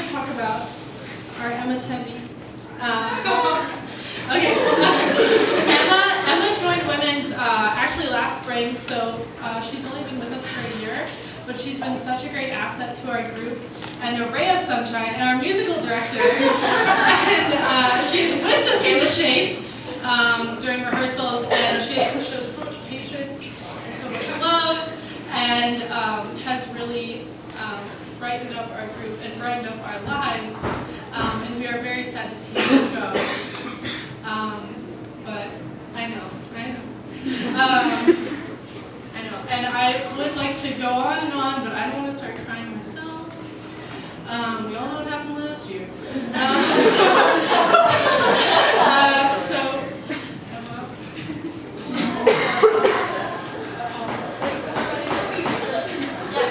to talk about our Emma Tempe. Okay. Emma joined Women's actually last spring, so she's only been with us for a year, but she's been such a great asset to our group and a ray of sunshine, and our musical director. And she's whipped us into shape during rehearsals, and she has showed so much patience and so much love, and has really brightened up our group and brightened up our lives. And we are very sad to see her go. But I know. And I would like to go on and on, but I don't want to start crying myself. We all know what happened last year. So, Emma.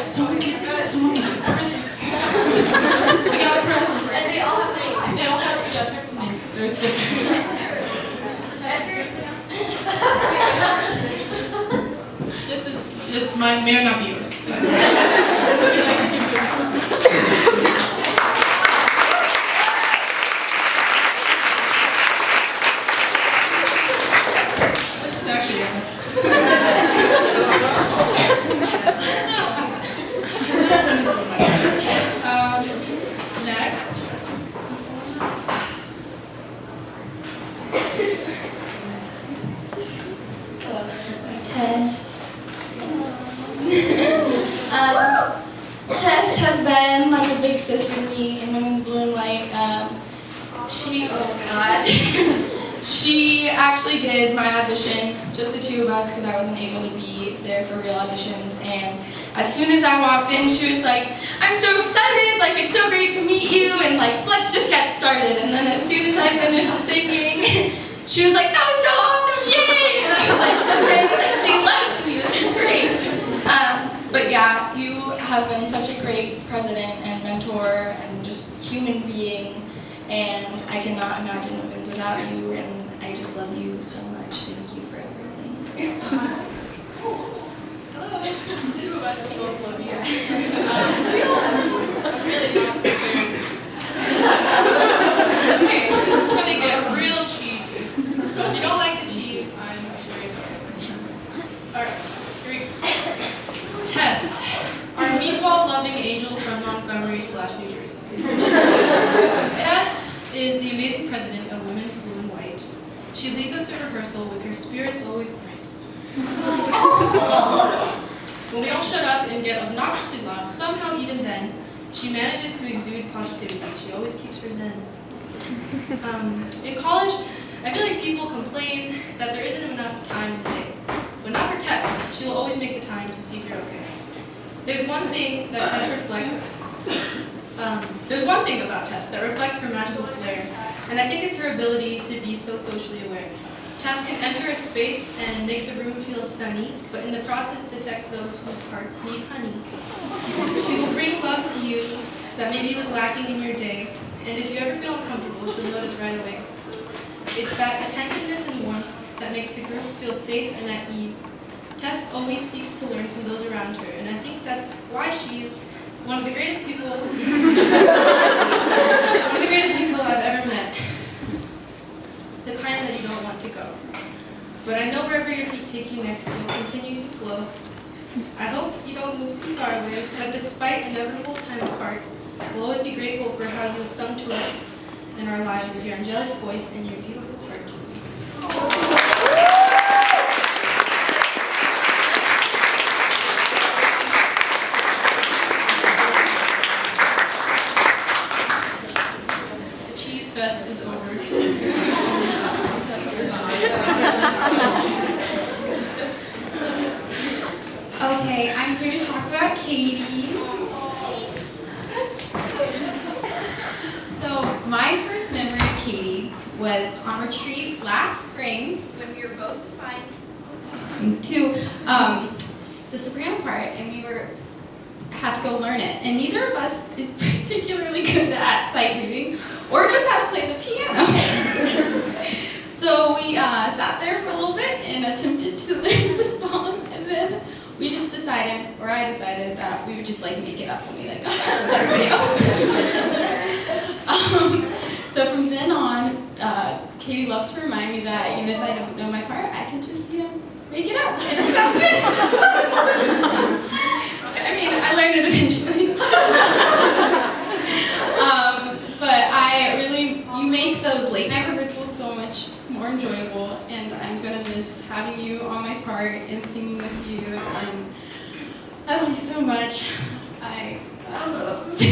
Someone get presents. I got presents. And they all have names. They all have, yeah, check the names. There's the This may or not be yours. But we'd like to give you This is actually yours. Next. Tess. Tess has been like a big sister to me in Women's Blue and White. She actually did my audition, just the two of us, because I wasn't able to be there for real auditions. And as soon as I walked in, she was like, "I'm so excited! Like, it's so great to meet you, and like, let's just get started." And then as soon as I finished singing, she was like, "That was so awesome! Yay!" And I was like, "Okay, like she loves me. This is great." But yeah, you have been such a great president and mentor and just human being, and I cannot imagine Women's without you, and I just love you so much. Thank you for everything. Hello. Two of us both love you. Really not Okay, this is going to get real cheesy. So if you don't like the cheese, I'm very sorry. Alright, here we go. Tess, our meatball-loving angel from Montgomery / New Jersey. Tess is the amazing president of Women's Blue and White. She leads us through rehearsal with her spirits always bright. When we all shut up and get obnoxiously loud, somehow even then, she manages to exude positivity. She always keeps her zen. In college, I feel like people complain that there isn't enough time in the day. But not for Tess. She'll always make the time to see if you're okay. There's one thing that Tess reflects. There's one thing about Tess that reflects her magical flair, and I think it's her ability to be so socially aware. Tess can enter a space and make the room feel sunny, but in the process detect those whose hearts need honey. She will bring love to you that maybe was lacking in your day, and if you ever feel uncomfortable, she'll notice right away. It's that attentiveness and warmth that makes the group feel safe and at ease. Tess always seeks to learn from those around her, and I think that's why she's one of the greatest people I've ever met. The kind that you don't want to go. But I know wherever your feet take you next, you'll continue to glow. I hope you don't move too far away, but despite inevitable time apart, we'll always be grateful for how you have sung to us in our lives with your angelic voice and your beautiful heart. Fest is over. Okay, I'm here to talk about Katie. So my first memory of Katie was on retreat last spring when we were both assigned to the soprano part, and we had to go learn it. And neither of us is particularly good at sight reading or knows how to play the piano. So we sat there for a little bit and attempted to learn the song, and then we just decided, or I decided, that we would just like make it up when we like got back with everybody else. So from then on, Katie loves to remind me that even if I don't know my part, I can just, make it up, and it sounds good. I mean, I learned it eventually. But you make those late night rehearsals so much more enjoyable, and I'm gonna miss having you on my part and singing with you. I love you so much. I don't know what else to say.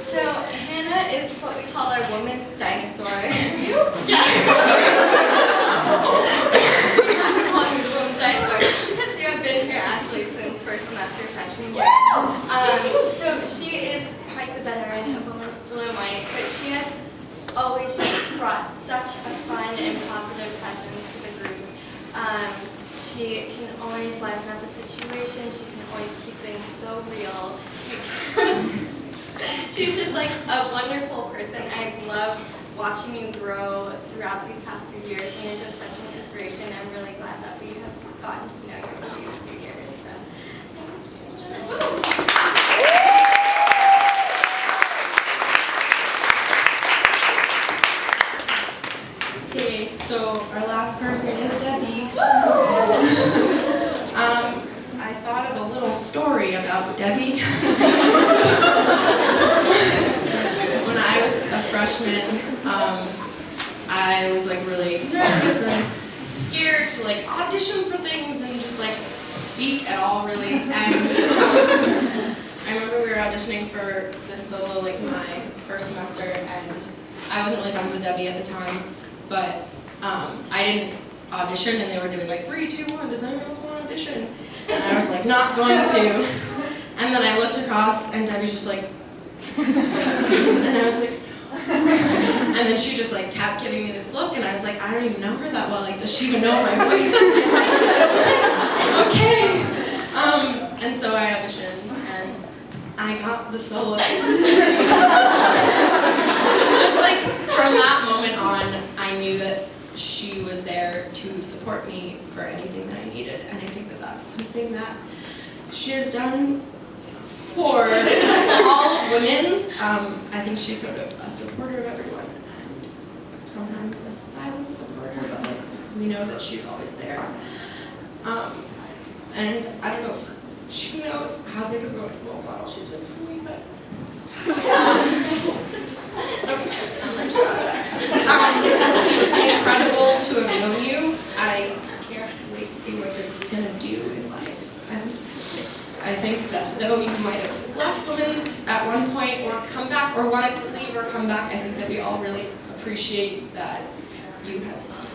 So Hannah is what we call our woman's dinosaur. Because you have been here actually since first semester freshman year. So she is quite the veteran of Women's Blue and White, but she has always just brought such a fun and positive presence to the group. She can always liven up a situation. She can always keep things so real. She's just like a wonderful person. I've loved watching you grow throughout these past few years, and you're just such an inspiration. I'm really glad that we have gotten to know you over these few years. Okay, so our last person is Debbie. I thought of a little story about Debbie. When I was a freshman, I was like really nervous and scared to like audition for things and just like speak at all really. And I remember we were auditioning for this solo like my first semester, and I wasn't really friends with Debbie at the time, but I didn't audition, and they were doing like 3, 2, 1, does anyone else want to audition? And I was like, not going to. And then I looked across, and Debbie's just like, and I was like, and then she just like kept giving me this look, and I was like, I don't even know her that well, like, does she even know my voice? Okay. And so I auditioned, and I got the solo. Just like from that moment on, I knew that she was there to support me for anything that I needed, and I think that that's something that she has done for all women's. I think she's sort of a supporter of everyone, and sometimes a silent supporter, but like we know that she's always there. And I don't know if she knows how big of a role model she's been for me, but incredible to have known you. I can't wait to see what you're gonna do in life. And I think that though you might have left Women's at one point or come back or wanted to leave or come back, I think that we all really appreciate that you have stayed.